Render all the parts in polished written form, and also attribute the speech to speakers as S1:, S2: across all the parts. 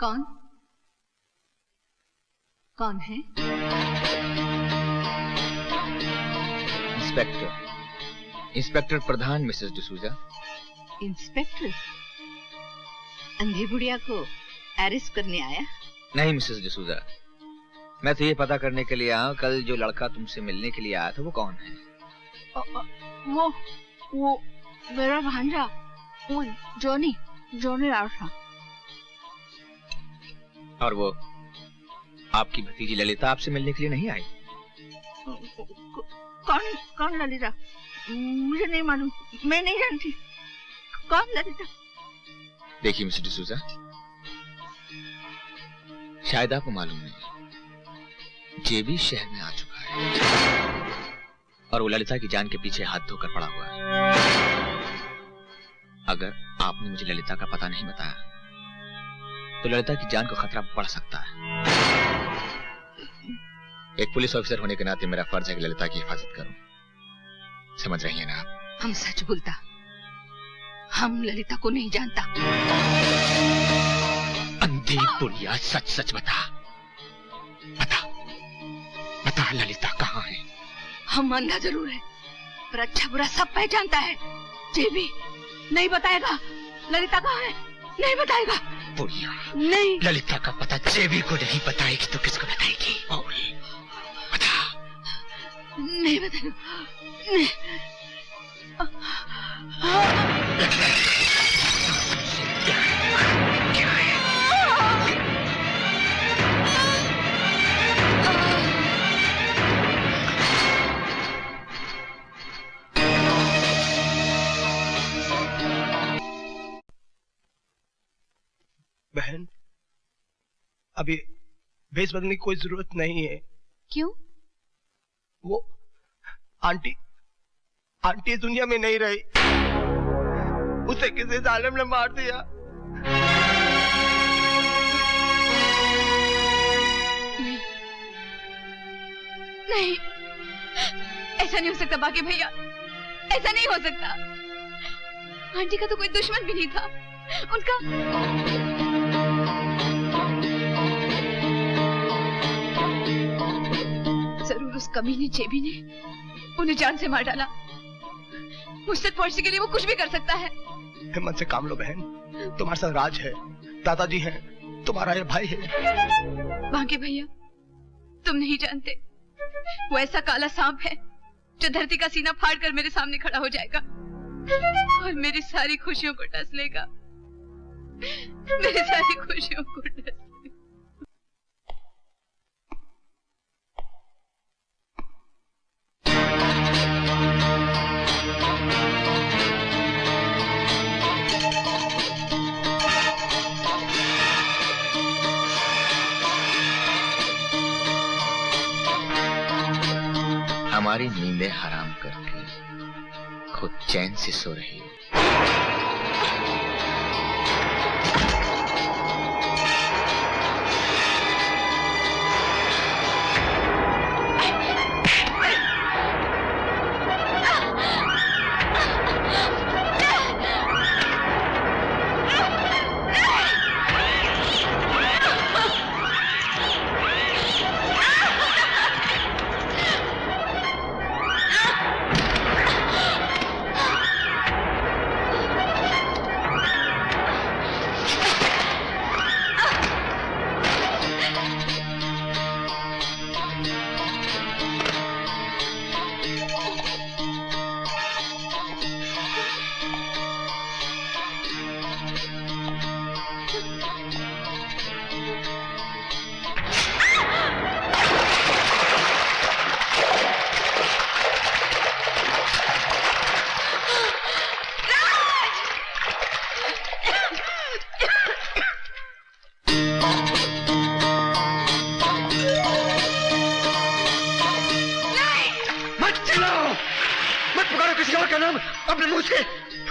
S1: कौन? कौन है?
S2: इंस्पेक्टर प्रधान मिसेस डिसूजा।
S1: इंस्पेक्टर? अंधी बुढ़िया को अरेस्ट करने आया?
S2: नहीं मिसेस डिसूजा, मैं तो ये पता करने के लिए आया कल जो लड़का तुमसे मिलने के लिए आया था वो कौन है?
S1: वो मेरा भांजा, वो जॉनी राठा।
S2: और वो आपकी भतीजी ललिता आपसे मिलने के लिए नहीं आई?
S1: कौन ललिता? मुझे नहीं मालूम, मैं नहीं जानती। कौन ललिता?
S2: देखिए मिस्टर डिसूजा, शायद आपको मालूम नहीं, जेबी शहर में आ चुका है और वो ललिता की जान के पीछे हाथ धोकर पड़ा हुआ है। अगर आपने मुझे ललिता का पता नहीं बताया तो ललिता की जान को खतरा बढ़ सकता है। एक पुलिस ऑफिसर होने के नाते मेरा फर्ज है कि ललिता की हिफाजत करूं। समझ रही हैं ना आप?
S1: हम सच बोलता, हम ललिता को नहीं जानता।
S2: अंधी बुढ़िया, सच सच बता ललिता कहाँ है?
S1: हम अंधा जरूर है पर अच्छा बुरा सब पहचानता है। जेबी नहीं बताएगा ललिता कहाँ है, नहीं बताएगा।
S2: बुढ़िया
S1: नहीं,
S2: ललिता का पता जेबी को नहीं बताएगी तो किसको बताएगी? बता।
S1: नहीं बताएगा, नहीं।
S2: क्या है?
S3: बहन, अभी भेस बदलने की कोई जरूरत नहीं है।
S1: क्यों?
S3: वो आंटी इस दुनिया में नहीं रही, उसे किसी जालिम ने मार दिया।
S1: नहीं, ऐसा नहीं हो सकता बाकी भैया, ऐसा नहीं हो सकता। आंटी का तो कोई दुश्मन भी नहीं था, उनका जरूर उस कमीने जेबी ने उन्हें जान से मार डाला। मुझ तक पहुंचने के लिए वो कुछ भी कर सकता है।
S3: हिम्मत से काम लो बहन, तुम्हारे साथ राज है, दादाजी हैं, तुम्हारा ये भाई है।
S1: बाकी भैया, तुम नहीं जानते, वो ऐसा काला सांप है जो धरती का सीना फाड़ कर मेरे सामने खड़ा हो जाएगा और मेरी सारी खुशियों को डस लेगा, मेरी सारी खुशियों को डस लेगा।
S2: हमारी नींदें हराम करके खुद चैन से सो रही हो।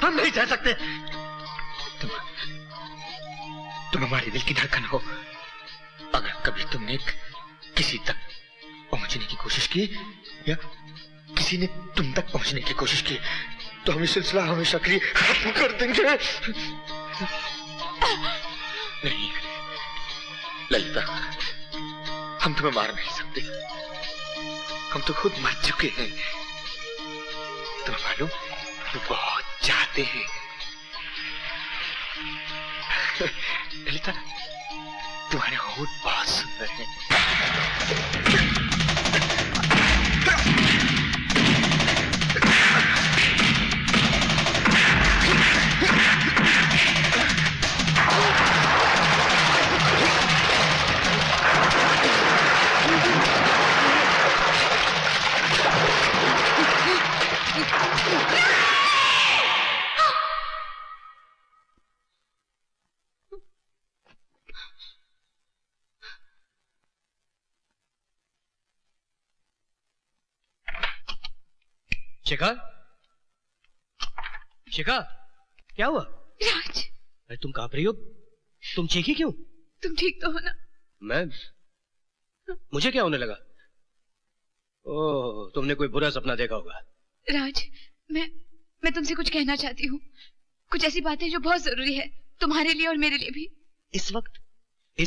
S4: हम नहीं सह सकते। तुम हमारे दिल की धड़कन हो। अगर कभी तुमने किसी तक पहुंचने की कोशिश की या किसी ने तुम तक पहुंचने की कोशिश की तो हम ये सिलसिला हमेशा के लिए खत्म कर देंगे। नहीं, ललिता, हम तुम्हें मार नहीं सकते, हम तो खुद मर चुके हैं। तुम्हें मालूम, वो बहुत चाहते हैं। ललिता, तुम्हारे होठ बहुत सुंदर हैं।
S3: शिखा, शिखा, क्या हुआ?
S1: राज,
S3: अरे तुम कांप रही हो, तुम चीखी क्यों?
S1: तुम ठीक तो हो ना?
S3: मैं? मुझे क्या होने लगा? ओह, तुमने कोई बुरा सपना देखा होगा।
S1: राज, मैं तुमसे कुछ कहना चाहती हूँ। कुछ ऐसी बातें जो बहुत जरूरी है, तुम्हारे लिए और मेरे लिए भी।
S3: इस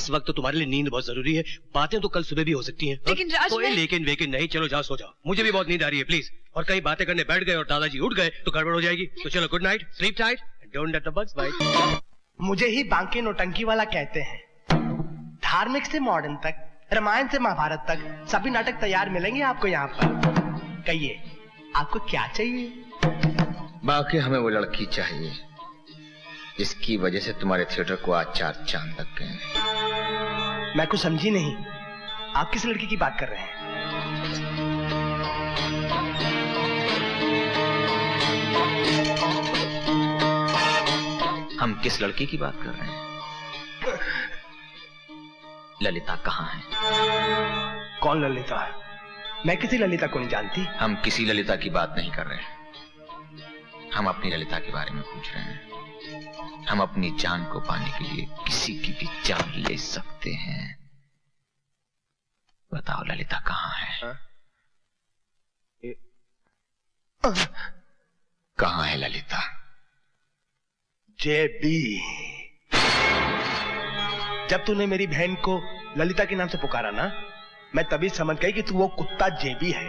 S3: वक्त तो तुम्हारे लिए नींद बहुत जरूरी है। बातें तो कल सुबह भी हो सकती हैं।
S1: लेकिन राज,
S3: लेकिन नहीं, चलो जाओ सो जाओ। मुझे भी बहुत नींद आ रही है, प्लीज। और कहीं बातें करने बैठ गए और दादाजी उठ गए तो गड़बड़ हो जाएगी। तो चलो, good night, sleep tight, don't let the bugs bite.
S5: मुझे ही बांके नौटंकी वाला कहते हैं। धार्मिक से मॉडर्न तक, रामायण से महाभारत तक सभी नाटक तैयार मिलेंगे आपको यहाँ पर। कहिए, आपको क्या चाहिए?
S2: बाकी हमें वो लड़की चाहिए जिसकी वजह से तुम्हारे थिएटर को आज 4 चांद लग गए।
S5: मैं कुछ समझी नहीं, आप किस लड़की की बात कर रहे हैं?
S2: हम किस लड़की की बात कर रहे हैं? ललिता कहाँ है?
S5: कौन ललिता? मैं किसी ललिता को नहीं जानती।
S2: हम किसी ललिता की बात नहीं कर रहे हैं, हम अपनी ललिता के बारे में पूछ रहे हैं। हम अपनी जान को पाने के लिए किसी की भी जान ले सकते हैं। बताओ ललिता कहाँ है? कहाँ है ललिता?
S5: जेबी, जब तूने मेरी बहन को ललिता के नाम से पुकारा ना, मैं तभी समझ गई कि तू वो कुत्ता जेबी है।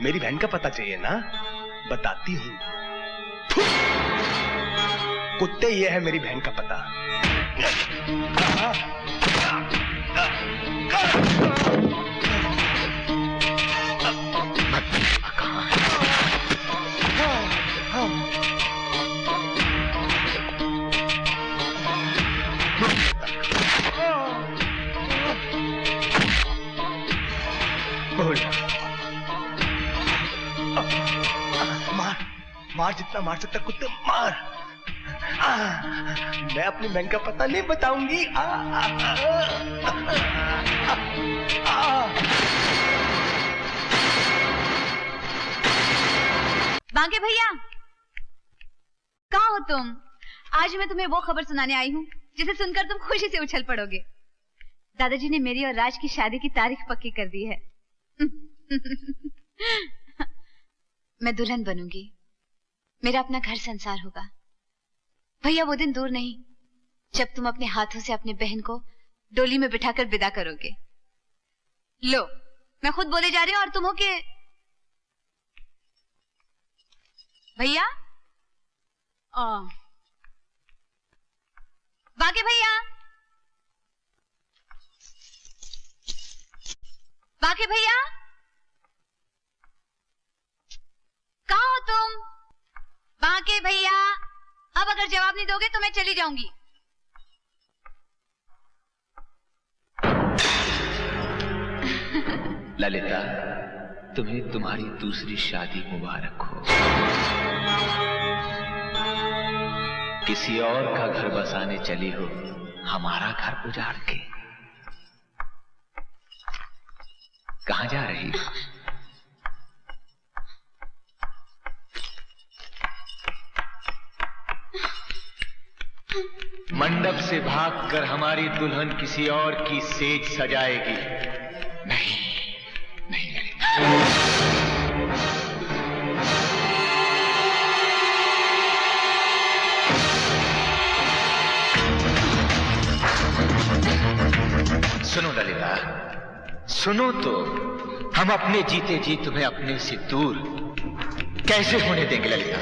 S5: मेरी बहन का पता चाहिए ना, बताती हूँ। कुत्ते, ये है मेरी बहन का पता।
S2: कहाँ है?
S5: मार जितना मार सकता कुत्ते मार। मैं अपनी बहन का पता नहीं बताऊंगी।
S1: बांके भैया, कहाँ हो तुम? आज मैं तुम्हें वो खबर सुनाने आई हूँ जिसे सुनकर तुम खुशी से उछल पड़ोगे। दादाजी ने मेरी और राज की शादी की तारीख पक्की कर दी है। मैं दुल्हन बनूंगी, मेरा अपना घर संसार होगा। भैया, वो दिन दूर नहीं जब तुम अपने हाथों से अपनी बहन को डोली में बिठाकर विदा करोगे। लो, मैं खुद बोले जा रही हूँ और तुम हो के भैया। बांके भैया, बांके भैया, कहाँ हो तुम? बांके भैया, अब अगर जवाब नहीं दोगे तो मैं चली जाऊंगी।
S2: ललिता, तुम्हें तुम्हारी दूसरी शादी मुबारक हो। किसी और का घर बसाने चली हो, हमारा घर उजाड़ के। कहाँ जा रही हो? मंडप से भागकर हमारी दुल्हन किसी और की सेज सजाएगी। नहीं, नहीं ललिता। सुनो ललिता, सुनो तो, हम अपने जीते जी तुम्हें अपने से दूर कैसे होने देंगे ललिता?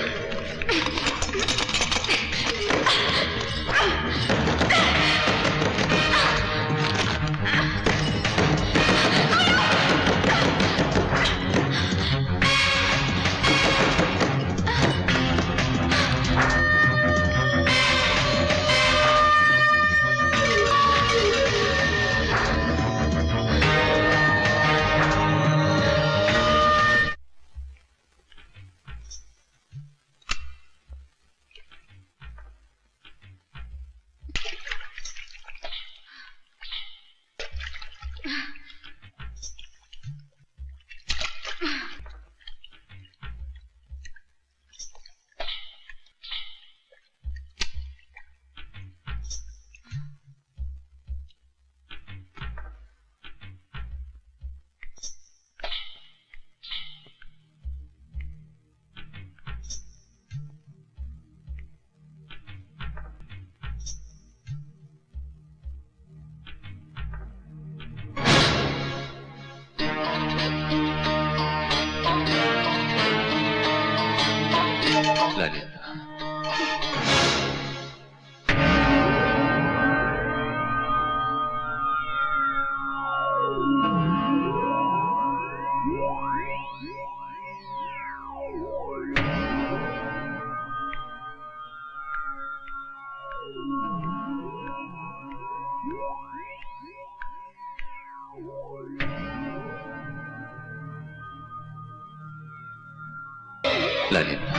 S2: ललिता,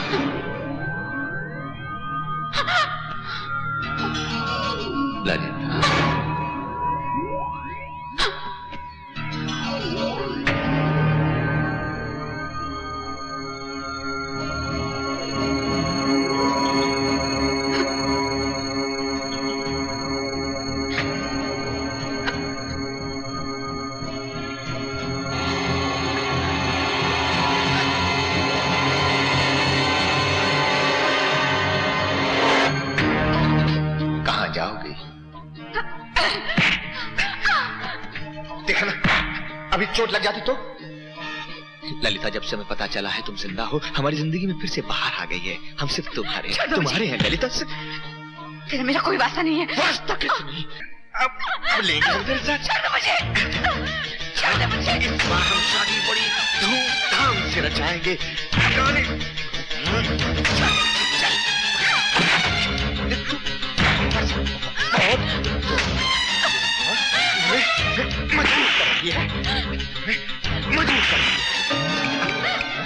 S2: ललिता,
S4: चोट लग जाती तो? ललिता, जब से हमें पता चला है तुम जिंदा हो, हमारी जिंदगी में फिर से बाहर आ गई है। हम सिर्फ तुम्हारे हैं ललिता।
S1: तेरा मेरा कोई वास्ता नहीं है।
S4: वास्ता कैसे नहीं? अब लेंगे हम तेरे साथ।
S1: छोड़ दो मुझे, छोड़ दो मुझे।
S4: इस बार हम शादी बड़ी धूमधाम से रचाएंगे। मजबूर करेंगे, मजबूर करेंगे।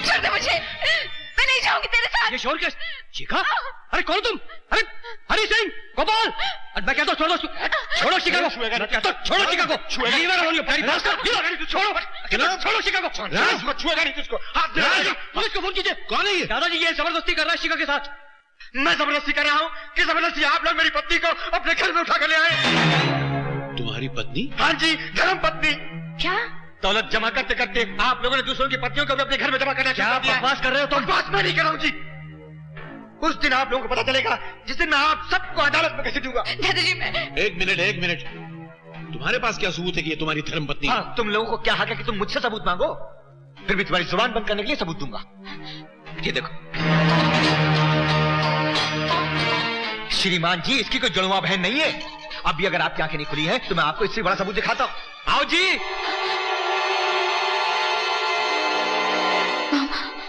S1: छोड़ दे मुझे, मैं नहीं जाऊंगी तेरे साथ।
S5: ये शोर क्या? शिखा? अरे कौन तुम? अरे हरी सिंह, गोपाल, मैं कहता हूँ छोड़ो, छोड़ो शिखा को। मैं कहता हूँ छोड़ो शिखा को। छोड़ो शिखा को।
S4: छुएगा नहीं तुझको।
S5: पुलिस को फोन कीजिए। कौन है ये? दादाजी ये जबरदस्ती कर रहा है शिखा के साथ।
S4: मैं जबरदस्ती कर रहा हूँ कि जबरदस्ती आप लोग मेरी पत्नी को अपने घर में उठा कर ले आए।
S3: तुम्हारी पत्नी?
S4: हाँ जी, धर्म पत्नी।
S1: क्या?
S4: दौलत जमा करते करते आप लोगों ने दूसरों की पत्नियों को भी अपने घर में जमा करना
S5: क्या बकवास कर रहे हो तुम?
S4: बकवास मैं नहीं कर रहा हूँ जी। उस दिन आप लोगों को पता चलेगा जिस दिन मैं आप सबको अदालत में कैसे दूंगा।
S1: दादाजी मैं।
S3: एक मिनट, तुम्हारे पास क्या सबूत है कि ये तुम्हारी धर्म पत्नी?
S4: हाँ, तुम लोगों को क्या हक है कि तुम मुझसे सबूत मांगो? फिर भी तुम्हारी जुबान बंद करने के लिए सबूत दूंगा। ये देखो श्रीमान जी, इसकी कोई जुड़वा बहन नहीं है। अब भी अगर आपकी आंखें नहीं खुली हैं तो मैं आपको इससे बड़ा सबूत दिखाता हूं। आओ जी।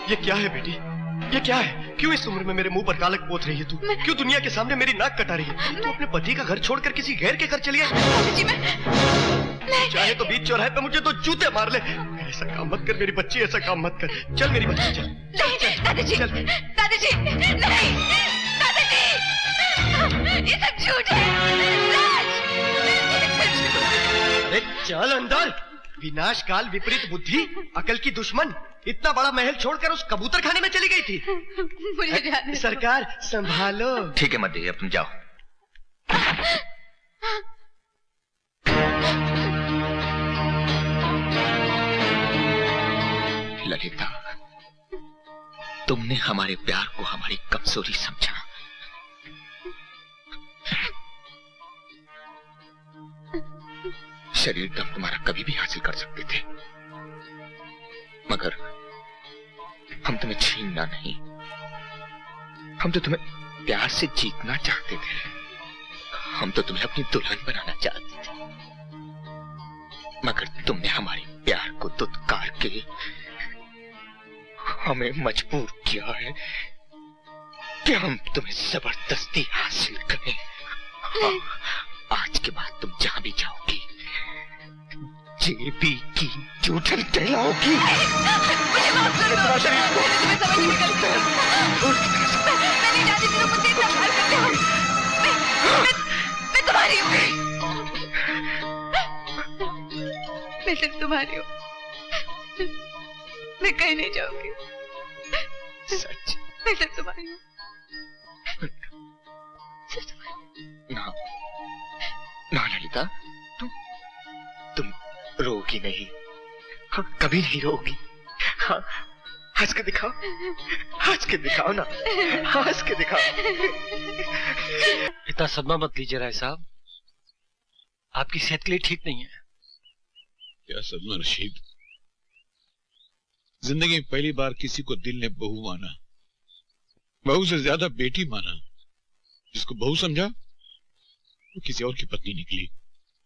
S3: ये क्या है बेटी? ये क्या है? क्यों इस उम्र में मेरे मुंह पर कालक पोत रही है तू? क्यों दुनिया के सामने मेरी नाक कटा रही है? तू अपने पति का घर छोड़कर किसी गैर के घर चली आई?
S1: दादाजी मैं
S3: चाहे तो बीच चौराहे पे मुझे तो जूते मार ले। ऐसा काम मत कर मेरी बच्ची, ऐसा काम मत कर। चल मेरी बच्ची चल।
S1: नहीं दादाजी, दादाजी नहीं, दादाजी ये सब झूठ है।
S3: अरे चल अंदर। विनाश काल विपरीत बुद्धि, अकल की दुश्मन, इतना बड़ा महल छोड़कर उस कबूतर खाने में चली गई थी।
S1: मुझे जाने दो।
S3: सरकार संभालो।
S2: ठीक है, मत देइए, तुम जाओ। ललिता, तुमने हमारे प्यार को हमारी कमजोरी समझा।
S4: शरीर तो हम तुम्हारा कभी भी हासिल कर सकते थे, मगर हम तुम्हें छीनना नहीं, हम तो तुम्हें प्यार से जीतना चाहते थे। हम तो तुम्हें अपनी दुल्हन बनाना चाहते थे, मगर तुमने हमारे प्यार को दुत्कार के हमें मजबूर किया है कि हम तुम्हें जबरदस्ती हासिल करें। हाँ, आज के बाद तुम जहां भी जाओगी जेबी की जूठन कहलाओगी।
S1: मुझे माफ कर दो। तुम्हें समझ नहीं निकलती। मैं नहीं जानती तुम मुझसे इतना प्यार करते हो। मैं तुम्हारी हूँ। मैं सिर्फ तुम्हारी हूँ। मैं कहीं नहीं जाऊंगी।
S4: सच?
S1: मैं सिर्फ तुम्हारी हूँ। सिर्फ तुम्हारी।
S4: ना ना ललिता, तुम रोगी नहीं। हाँ, कभी नहीं रोगी। हाँ, हंस के दिखाओ, हंस के दिखाओ ना, हंस के दिखाओ।
S5: इतना सदमा मत लीजिए राय साहब, आपकी सेहत के लिए ठीक नहीं है।
S6: क्या सदमा रशीद, जिंदगी में पहली बार किसी को दिल ने बहू माना, बहू से ज्यादा बेटी माना। जिसको बहू समझा वो किसी और की पत्नी निकली।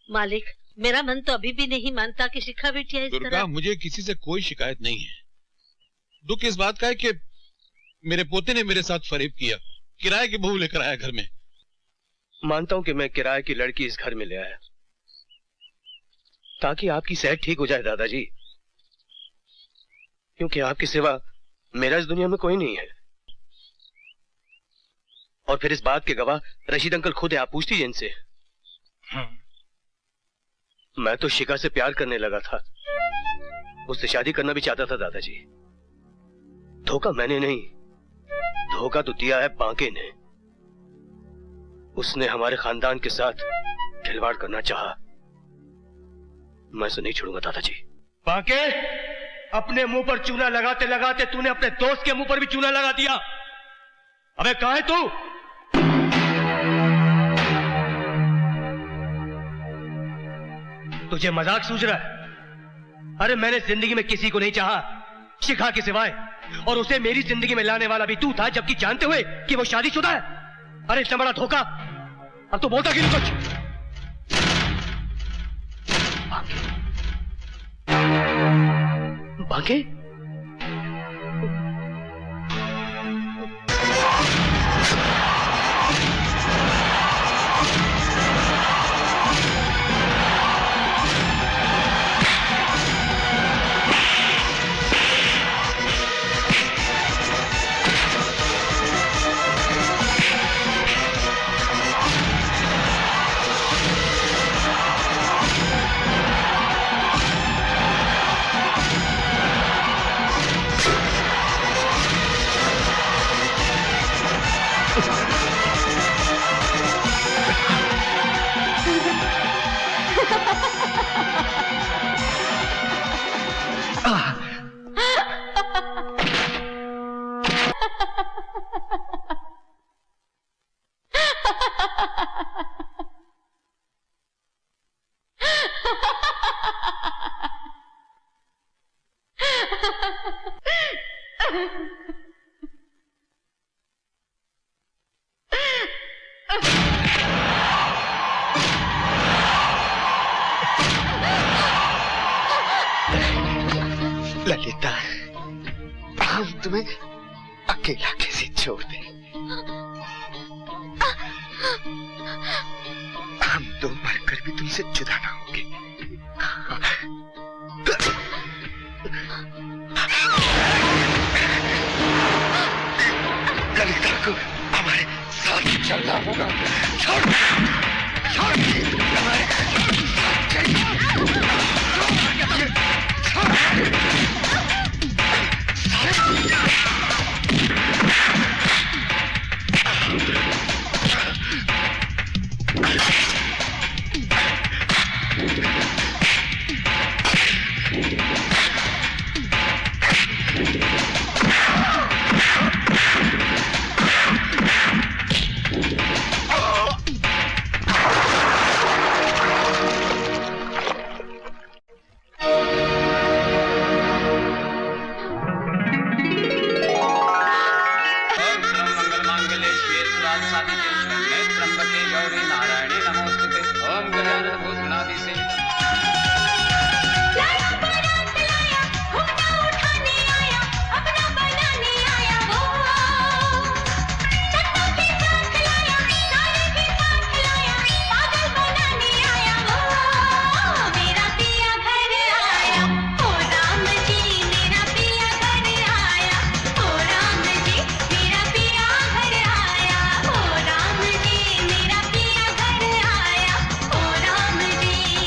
S7: मालिक, मेरा मन तो अभी भी नहीं मानता कि शिखा बिटिया इस
S6: दुर्गा,
S7: तरह।
S6: मुझे किसी से कोई शिकायत नहीं है। दुख इस बात का है कि मेरे पोते ने मेरे साथ फरेब किया, किराए की बहू लेकर आया घर में।
S3: मानता हूं कि मैं किराए की लड़की इस घर में ले आया ताकि आपकी सेहत ठीक हो जाए दादाजी, क्योंकि आपके सिवा मेरा इस दुनिया में कोई नहीं है। और फिर इस बात के गवाह रशीद अंकल खुद है, आप पूछ लीजिए इनसे। मैं तो शिखा से प्यार करने लगा था, उससे शादी करना भी चाहता था दादाजी। धोखा मैंने नहीं, धोखा तो दिया है बांके ने। उसने हमारे खानदान के साथ खिलवाड़ करना चाहा। मैं उसे नहीं छोड़ूंगा दादाजी। बांके, अपने मुंह पर चूना लगाते लगाते तूने अपने दोस्त के मुंह पर भी चूना लगा दिया। अबे कहां है तू? तुझे मजाक सूझ रहा है? अरे मैंने जिंदगी में किसी को नहीं चाहा शिखा के सिवाय, और उसे मेरी जिंदगी में लाने वाला भी तू था, जबकि जानते हुए कि वो शादीशुदा है। अरे इतना बड़ा धोखा, अब तो बोलता क्यों नहीं कुछ? बांके?
S4: ललिता, हम तुम्हें अकेला कैसे छोड़ दें? हम तो मरकर भी तुमसे जुदा ना होंगे। ललिता को हमारे साथ चलना होगा।